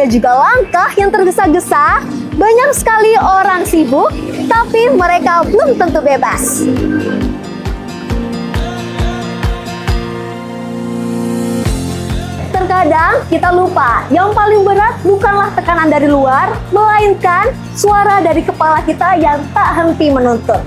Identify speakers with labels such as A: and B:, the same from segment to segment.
A: juga langkah yang tergesa-gesa. Banyak sekali orang sibuk, tapi mereka belum tentu bebas. Terkadang kita lupa, yang paling berat bukanlah tekanan dari luar, melainkan suara dari kepala kita yang tak henti menuntut.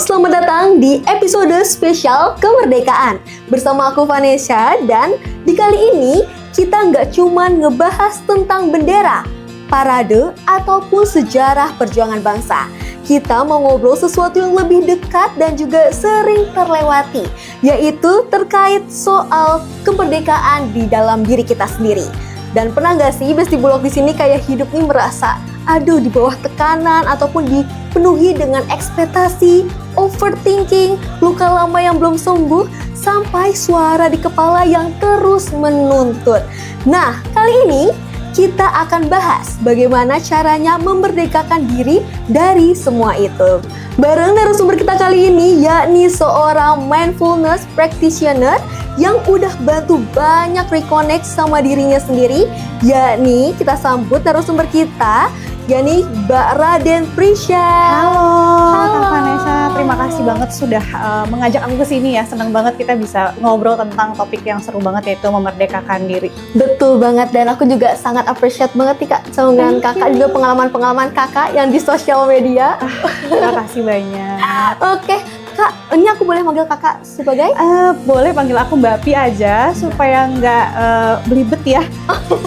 A: Selamat datang di episode spesial kemerdekaan bersama aku Vanessa, dan di kali ini kita nggak cuma ngebahas tentang bendera, parade, ataupun sejarah perjuangan bangsa. Kita mau ngobrol sesuatu yang lebih dekat dan juga sering terlewati, yaitu terkait soal kemerdekaan di dalam diri kita sendiri. Dan pernah nggak sih Besti Bulog di sini kayak hidup nih merasa di bawah tekanan ataupun dipenuhi dengan ekspektasi, overthinking, luka lama yang belum sembuh, sampai suara di kepala yang terus menuntut. Nah, kali ini kita akan bahas bagaimana caranya memerdekakan diri dari semua itu. Bareng narasumber kita kali ini, yakni seorang mindfulness practitioner yang udah bantu banyak reconnect sama dirinya sendiri, yakni kita sambut narasumber kita, yakni Mbak Raden Prisya.
B: Halo Kak Vanessa, terima kasih banget sudah mengajak aku ke sini ya. Senang banget kita bisa ngobrol tentang topik yang seru banget, yaitu memerdekakan diri.
A: Betul banget, dan aku juga sangat appreciate banget nih Kak sama dengan Kakak, juga pengalaman-pengalaman Kakak yang di sosial media.
B: Terima kasih banyak.
A: Oke, Kak, ini aku boleh manggil Kakak sebagai?
B: Boleh panggil aku Mbak Pi aja supaya nggak belibet ya.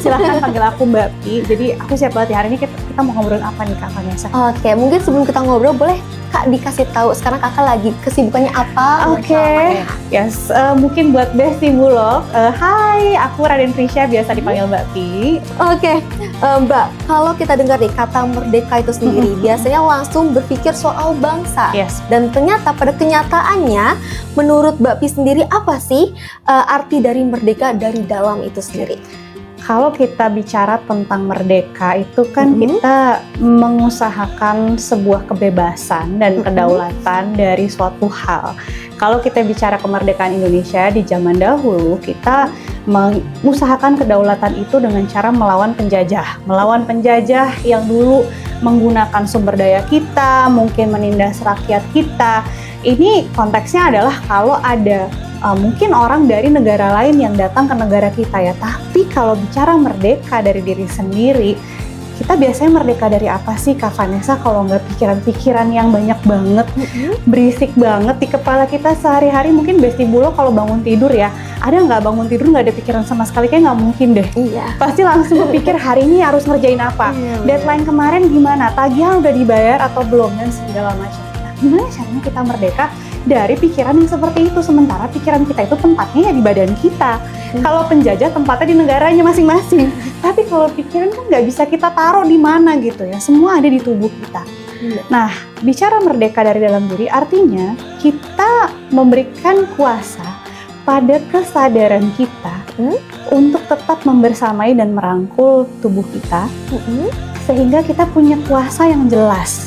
B: Silahkan panggil aku Mbak Pi. Jadi aku siap banget ya. Hari ini kita mau ngobrolin apa nih Kak Vanessa?
A: Oke, mungkin sebelum kita ngobrol boleh Kak dikasih tahu sekarang Kakak lagi kesibukannya apa?
B: Oke. Yes, mungkin buat Besti Bulog. Hai, aku Raden Prisya, biasa dipanggil Mbak Pi.
A: Oke, Mbak, kalau kita dengar nih kata merdeka itu sendiri, biasanya langsung berpikir soal bangsa.
B: Yes.
A: Dan ternyata pada kenyataannya, menurut Mbak Pi sendiri apa sih arti dari merdeka dari dalam itu sendiri?
B: Kalau kita bicara tentang merdeka itu kan kita mengusahakan sebuah kebebasan dan kedaulatan dari suatu hal. Kalau kita bicara kemerdekaan Indonesia di zaman dahulu, kita mengusahakan kedaulatan itu dengan cara melawan penjajah. Melawan penjajah yang dulu menggunakan sumber daya kita, mungkin menindas rakyat kita. Ini konteksnya adalah kalau ada mungkin orang dari negara lain yang datang ke negara kita ya. Tapi kalau bicara merdeka dari diri sendiri, kita biasanya merdeka dari apa sih Kak Vanessa kalau nggak pikiran-pikiran yang banyak banget, berisik banget di kepala kita sehari-hari. Mungkin Besti Bulog kalau bangun tidur ya, ada nggak bangun tidur nggak ada pikiran sama sekali? Kayak nggak mungkin deh.
A: Iya.
B: Pasti langsung berpikir hari ini harus ngerjain apa, deadline kemarin gimana, tagihan udah dibayar atau belum, dan segala macam. Nah, gimana caranya kita merdeka dari pikiran yang seperti itu, sementara pikiran kita itu tempatnya ya di badan kita. Kalau penjajah tempatnya di negaranya masing-masing. Tapi kalau pikiran kan nggak bisa kita taruh di mana gitu ya, semua ada di tubuh kita. Nah, bicara merdeka dari dalam diri artinya kita memberikan kuasa pada kesadaran kita untuk tetap membersamai dan merangkul tubuh kita, sehingga kita punya kuasa yang jelas.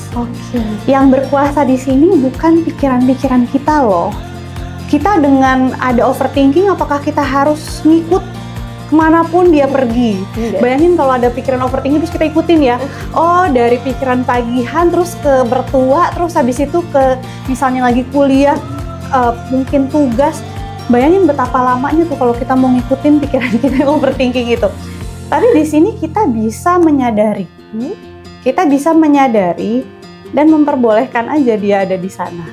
B: Yang berkuasa di sini bukan pikiran-pikiran kita loh. Kita dengan ada overthinking, apakah kita harus ngikut kemanapun dia pergi? Bayangin kalau ada pikiran overthinking terus kita ikutin ya. Oh, dari pikiran pagihan terus ke bertua, terus habis itu ke misalnya lagi kuliah, mungkin tugas. Bayangin betapa lamanya tuh kalau kita mau ngikutin pikiran kita yang overthinking itu. Tapi di sini kita bisa menyadari. Kita bisa menyadari dan memperbolehkan aja dia ada di sana.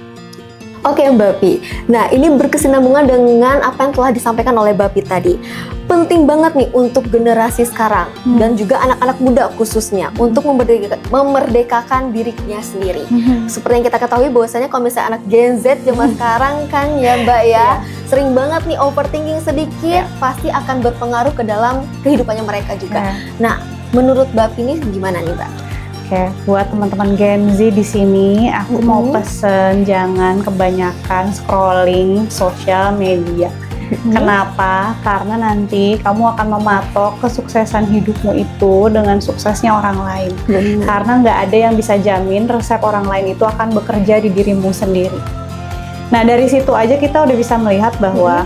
A: Oke Mbak Pi, nah ini berkesinambungan dengan apa yang telah disampaikan oleh Mbak Pi tadi. Penting banget nih untuk generasi sekarang dan juga anak-anak muda khususnya untuk memerdekakan dirinya sendiri. Seperti yang kita ketahui bahwasanya kalau misalnya anak Gen Z zaman sekarang kan ya Mbak ya, sering banget nih overthinking sedikit, pasti akan berpengaruh ke dalam kehidupannya mereka juga. Nah, menurut Mbak Pi ini gimana nih Mbak?
B: Oke, buat teman-teman Gen Z di sini, aku mau pesen jangan kebanyakan scrolling sosial media. Kenapa? Karena nanti kamu akan mematok kesuksesan hidupmu itu dengan suksesnya orang lain. Karena nggak ada yang bisa jamin resep orang lain itu akan bekerja di dirimu sendiri. Nah, dari situ aja kita udah bisa melihat bahwa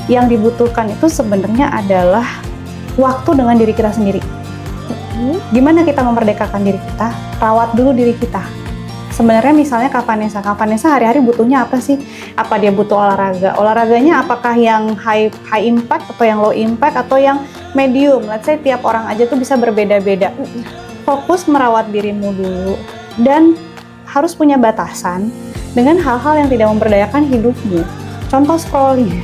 B: yang dibutuhkan itu sebenarnya adalah waktu dengan diri kita sendiri. Gimana kita memerdekakan diri kita? Rawat dulu diri kita. Sebenarnya misalnya Kak Vanessa hari-hari butuhnya apa sih? Apa dia butuh olahraga? Olahraganya apakah yang high impact atau yang low impact atau yang medium? Let's say tiap orang aja tuh bisa berbeda-beda. Fokus merawat dirimu dulu dan harus punya batasan dengan hal-hal yang tidak memberdayakan hidupmu. Contoh scrolling.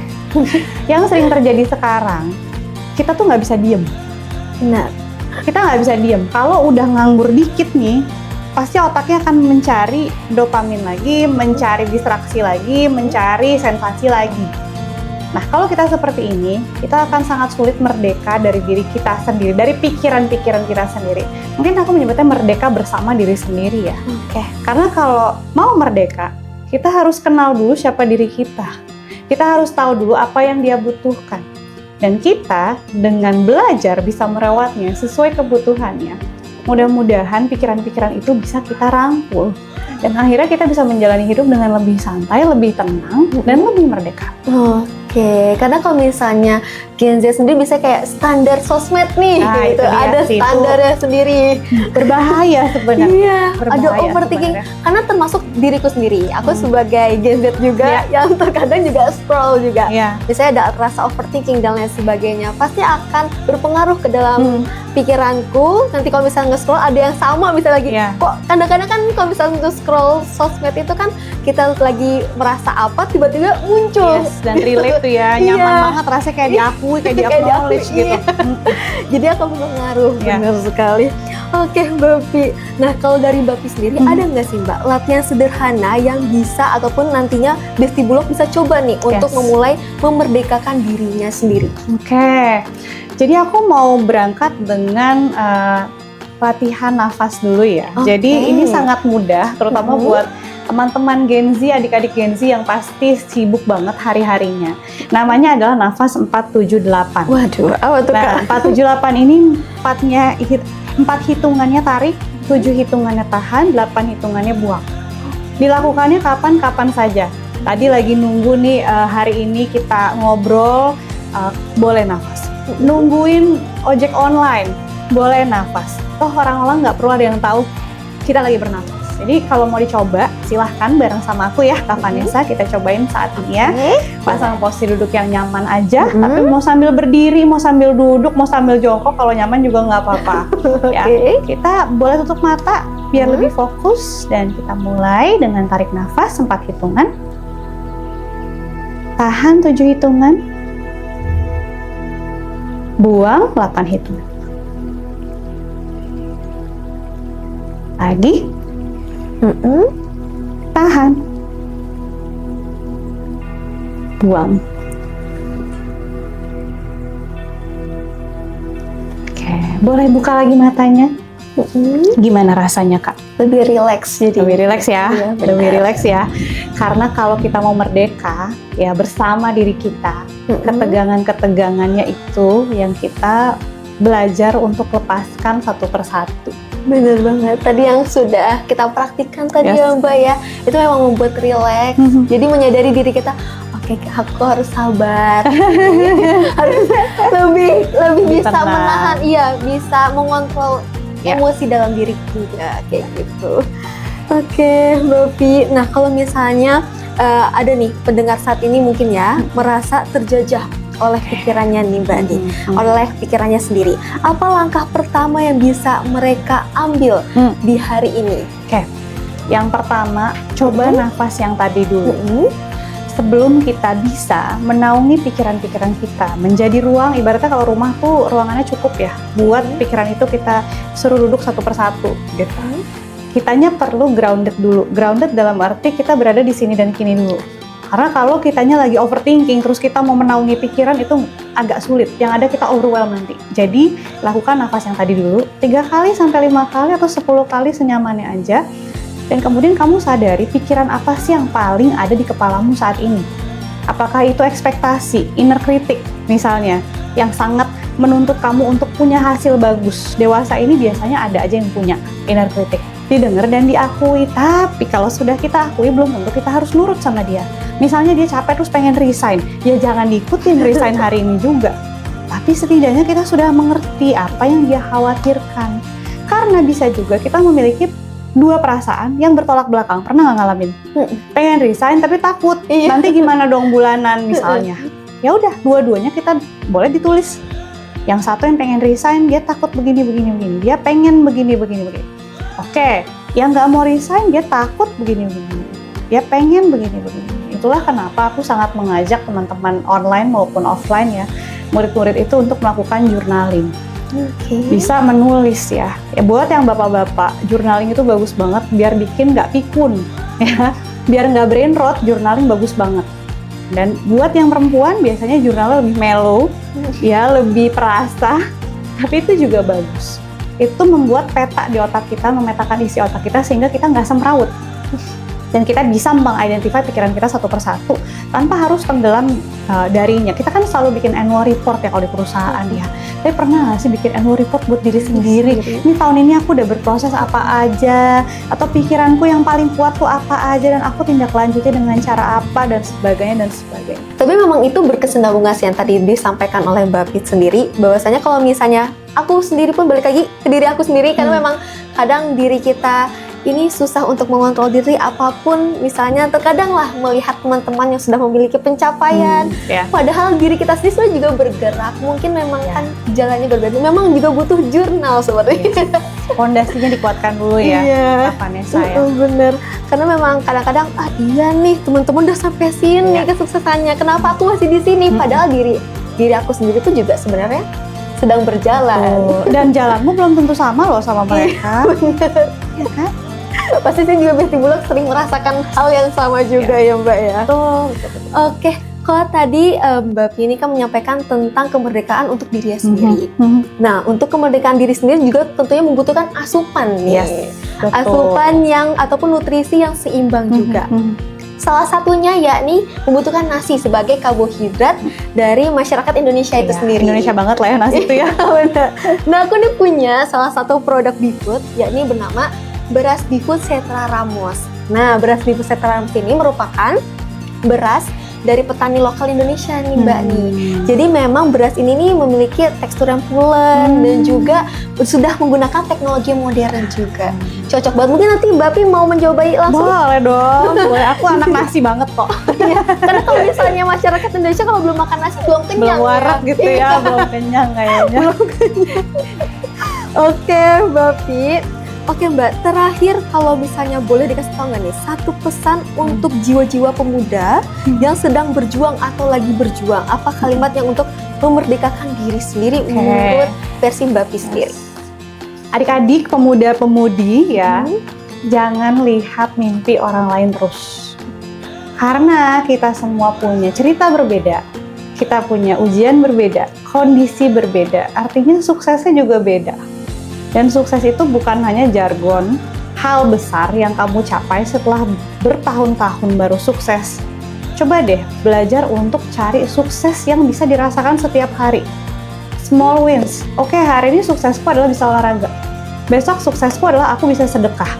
B: Yang sering terjadi sekarang, kita tuh nggak bisa diem.
A: Benar.
B: Kita nggak bisa diem. Kalau udah nganggur dikit nih, pasti otaknya akan mencari dopamin lagi, mencari distraksi lagi, mencari sensasi lagi. Nah, kalau kita seperti ini, kita akan sangat sulit merdeka dari diri kita sendiri, dari pikiran-pikiran kita sendiri. Mungkin aku menyebutnya merdeka bersama diri sendiri ya. Karena kalau mau merdeka, kita harus kenal dulu siapa diri kita. Kita harus tahu dulu apa yang dia butuhkan. Dan kita dengan belajar bisa merawatnya sesuai kebutuhannya. Mudah-mudahan pikiran-pikiran itu bisa kita rangkul. Dan akhirnya kita bisa menjalani hidup dengan lebih santai, lebih tenang, dan lebih merdeka.
A: Oke, karena kalau misalnya Gen Z sendiri bisa kayak standar sosmed nih,
B: Nah,
A: gitu.
B: itu dia
A: Ada
B: sih,
A: standarnya sendiri.
B: Berbahaya sebenarnya.
A: Iya, ada
B: Berbahaya
A: overthinking.
B: sebenarnya.
A: Karena termasuk diriku sendiri. Aku sebagai Gen Z juga yang terkadang juga scroll juga.
B: Iya.
A: Misalnya ada rasa overthinking dan lain sebagainya. Pasti akan berpengaruh ke dalam pikiranku. Nanti kalau misalnya nge-scroll ada yang sama misalnya lagi.
B: Iya.
A: Kok kadang-kadang kan kalau misalnya nge-scroll sosmed itu kan kita lagi merasa apa tiba-tiba muncul.
B: Yes, dan relate tuh ya, nyaman
A: Iya.
B: banget, rasanya kayak diakui, kayak
A: Kayak
B: di-acknowledge
A: diakui,
B: gitu.
A: Jadi akan berpengaruh,
B: Iya.
A: benar sekali. Oke Mbak Pi, nah kalau dari Mbak Pi sendiri ada nggak sih Mbak latihan sederhana yang bisa ataupun nantinya Bestibulog bisa coba nih untuk memulai memerdekakan dirinya sendiri?
B: Oke, jadi aku mau berangkat dengan latihan nafas dulu ya. Jadi ini sangat mudah, terutama buat teman-teman Gen Z, adik-adik Gen Z yang pasti sibuk banget hari-harinya. Namanya adalah nafas 478.
A: Waduh, apa tuh
B: Nah,
A: Kak?
B: 478 ini 4 hitungannya tarik, 7 hitungannya tahan, 8 hitungannya buang. Dilakukannya kapan saja. Tadi lagi nunggu nih hari ini kita ngobrol, boleh nafas. Nungguin ojek online, boleh nafas. Toh orang-orang nggak perlu ada yang tahu kita lagi bernafas. Jadi kalau mau dicoba, silahkan bareng sama aku ya, Kak Vanessa, kita cobain saat ini ya. Pasang posisi duduk yang nyaman aja, tapi mau sambil berdiri, mau sambil duduk, mau sambil jongkok, kalau nyaman juga nggak apa-apa. Ya, kita boleh tutup mata biar lebih fokus dan kita mulai dengan tarik nafas 4 hitungan. Tahan 7 hitungan. Buang 8 hitungan. Lagi. Tahan. Buang. Oke, boleh buka lagi matanya. Gimana rasanya, Kak?
A: Lebih rileks jadi.
B: Lebih rileks ya,
A: Iya,
B: lebih rileks ya. Karena kalau kita mau merdeka, ya bersama diri kita, ketegangan-ketegangannya itu yang kita belajar untuk lepaskan satu persatu.
A: Bener banget, tadi yang sudah kita praktikkan tadi ya Mbak ya, itu memang membuat rileks. Jadi menyadari diri kita, oke, aku harus sabar, harus lebih bisa
B: tenang.
A: menahan, bisa mengontrol emosi dalam diri juga, kayak gitu. Oke Mbak Pi, nah kalau misalnya ada nih pendengar saat ini mungkin ya merasa terjajah oleh pikirannya nih Mbak nih, oleh pikirannya sendiri. Apa langkah pertama yang bisa mereka ambil di hari ini?
B: Oke, yang pertama coba nafas yang tadi dulu. Sebelum kita bisa menaungi pikiran-pikiran kita, menjadi ruang, ibaratnya kalau rumah tuh ruangannya cukup ya, buat pikiran itu kita suruh duduk satu persatu gitu. Kitanya perlu grounded dulu. Grounded dalam arti kita berada di sini dan kini dulu. Karena kalau kitanya lagi overthinking, terus kita mau menaungi pikiran itu agak sulit. Yang ada kita overwhelm nanti. Jadi, lakukan nafas yang tadi dulu. 3 kali sampai 5 kali atau 10 kali senyamannya aja. Dan kemudian kamu sadari pikiran apa sih yang paling ada di kepalamu saat ini. Apakah itu ekspektasi, inner critic misalnya, yang sangat menuntut kamu untuk punya hasil bagus. Dewasa ini biasanya ada aja yang punya inner critic. Didengar dan diakui, tapi kalau sudah kita akui belum tentu kita harus nurut sama dia. Misalnya dia capek terus pengen resign, ya jangan diikutin resign hari ini juga. Tapi setidaknya kita sudah mengerti apa yang dia khawatirkan. Karena bisa juga kita memiliki dua perasaan yang bertolak belakang. Pernah nggak ngalamin? Pengen resign tapi takut. Nanti gimana dong bulanan misalnya. Ya udah, dua-duanya kita boleh ditulis. Yang satu yang pengen resign, dia takut begini. Dia pengen begini. Oke, yang nggak mau resign, dia takut begini. Dia pengen begini. Itulah kenapa aku sangat mengajak teman-teman online maupun offline ya, murid-murid itu untuk melakukan journaling. Bisa menulis ya. Buat yang bapak-bapak, journaling itu bagus banget biar bikin nggak pikun ya, biar nggak brain rot, journaling bagus banget. Dan buat yang perempuan biasanya jurnal lebih mellow ya, lebih perasa, tapi itu juga bagus. Itu membuat peta di otak kita, memetakan isi otak kita sehingga kita nggak semrawut. Dan kita bisa mengidentify pikiran kita satu persatu tanpa harus tenggelam darinya. Kita kan selalu bikin annual report ya kalau di perusahaan ya. Tapi pernah nggak sih bikin annual report buat diri sendiri? Ini tahun ini aku udah berproses apa aja, atau pikiranku yang paling kuat tuh apa aja, dan aku tindak lanjutnya dengan cara apa, dan sebagainya.
A: Tapi memang itu berkesinambungan sih yang tadi disampaikan oleh Mbak Pit sendiri, bahwasanya kalau misalnya aku sendiri pun balik lagi ke diri aku sendiri, karena memang kadang diri kita ini susah untuk mengontrol diri apapun, misalnya terkadang lah melihat teman-teman yang sudah memiliki pencapaian, padahal diri kita sendiri juga bergerak, mungkin memang kan jalannya berbeda, memang juga butuh jurnal seperti itu.
B: Pondasinya dikuatkan dulu ya, Vanessa ya.
A: Bener, karena memang kadang-kadang iya nih teman-teman udah sampai sini kesuksesannya, kenapa aku masih di sini? Padahal diri aku sendiri tuh juga sebenarnya sedang berjalan.
B: Dan jalanmu belum tentu sama loh sama mereka. Ya kan?
A: Pasti saya juga Betty Bulog sering merasakan hal yang sama juga ya Mbak ya.
B: Betul.
A: Oke, kalau tadi Mbak Pi ini kan menyampaikan tentang kemerdekaan untuk diri sendiri. Nah, untuk kemerdekaan diri sendiri juga tentunya membutuhkan asupan nih. Asupan yang ataupun nutrisi yang seimbang juga. Salah satunya yakni membutuhkan nasi sebagai karbohidrat dari masyarakat Indonesia itu sendiri.
B: Indonesia banget lah ya nasi itu ya.
A: Nah, aku nih punya salah satu produk BeFood yakni bernama beras BeFood Setra Ramos. Nah, beras BeFood Setra Ramos ini merupakan beras dari petani lokal Indonesia nih Mbak nih. Jadi memang beras ini nih memiliki tekstur yang pulen dan juga sudah menggunakan teknologi modern juga. Cocok banget. Mungkin nanti Mbak Pi mau mencobai langsung.
B: Boleh dong. Boleh. Aku anak nasi banget kok.
A: Karena kalau misalnya masyarakat Indonesia kalau belum makan nasi belum kenyang.
B: Belum warak gitu ya, belum kenyang kayaknya.
A: Oke, Mbak Pi. Oke Mbak, terakhir kalau misalnya boleh dikasih tahu nggak nih satu pesan untuk jiwa-jiwa pemuda yang sedang berjuang atau lagi berjuang, apa kalimat yang untuk memerdekakan diri sendiri menurut versi Mbak Pi sendiri?
B: Adik-adik, pemuda-pemudi ya, jangan lihat mimpi orang lain terus. Karena kita semua punya cerita berbeda, kita punya ujian berbeda, kondisi berbeda, artinya suksesnya juga beda. Dan sukses itu bukan hanya jargon, hal besar yang kamu capai setelah bertahun-tahun baru sukses. Coba deh belajar untuk cari sukses yang bisa dirasakan setiap hari. Small wins. Oke, hari ini suksesku adalah bisa olahraga. Besok suksesku adalah aku bisa sedekah.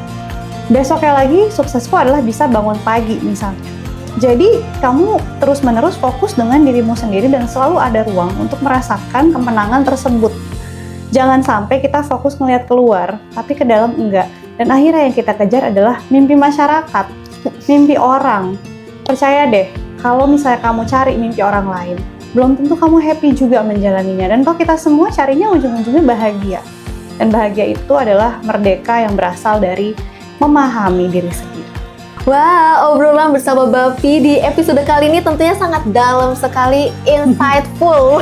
B: Besoknya lagi suksesku adalah bisa bangun pagi misalnya. Jadi kamu terus-menerus fokus dengan dirimu sendiri dan selalu ada ruang untuk merasakan kemenangan tersebut. Jangan sampai kita fokus ngelihat keluar, tapi ke dalam enggak. Dan akhirnya yang kita kejar adalah mimpi masyarakat, mimpi orang. Percaya deh, kalau misalnya kamu cari mimpi orang lain, belum tentu kamu happy juga menjalaninya. Dan kalau kita semua carinya ujung-ujungnya bahagia. Dan bahagia itu adalah merdeka yang berasal dari memahami diri sendiri.
A: Wah, obrolan bersama Mbak Pi di episode kali ini tentunya sangat dalam sekali, insightful.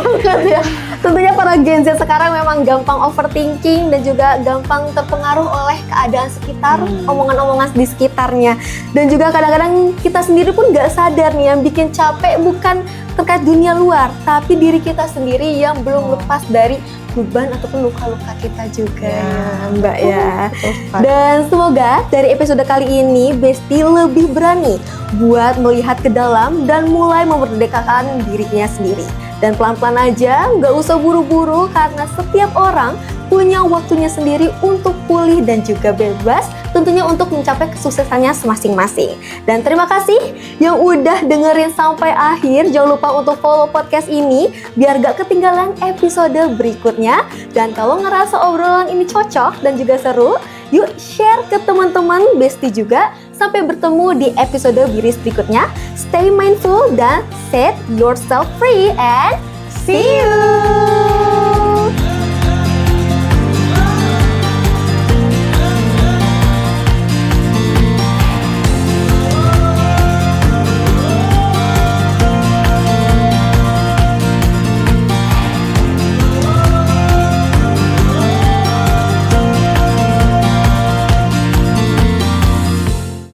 A: Tentunya para Gen Z sekarang memang gampang overthinking dan juga gampang terpengaruh oleh keadaan sekitar, omongan-omongan di sekitarnya. Dan juga kadang-kadang kita sendiri pun nggak sadar nih, yang bikin capek bukan terkait dunia luar, tapi diri kita sendiri yang belum lepas dari beban ataupun luka-luka kita juga
B: Ya,
A: Mbak ya.
B: Betul sekali.
A: Dan semoga dari episode kali ini Besti lebih berani buat melihat ke dalam dan mulai memerdekakan dirinya sendiri. Dan pelan-pelan aja, nggak usah buru-buru karena setiap orang punya waktunya sendiri untuk pulih dan juga bebas, tentunya untuk mencapai kesuksesannya masing-masing. Dan terima kasih yang udah dengerin sampai akhir. Jangan lupa untuk follow podcast ini biar gak ketinggalan episode berikutnya. Dan kalau ngerasa obrolan ini cocok dan juga seru, yuk share ke teman-teman Besti juga. Sampai bertemu di episode Biris berikutnya. Stay mindful dan set yourself free and see you!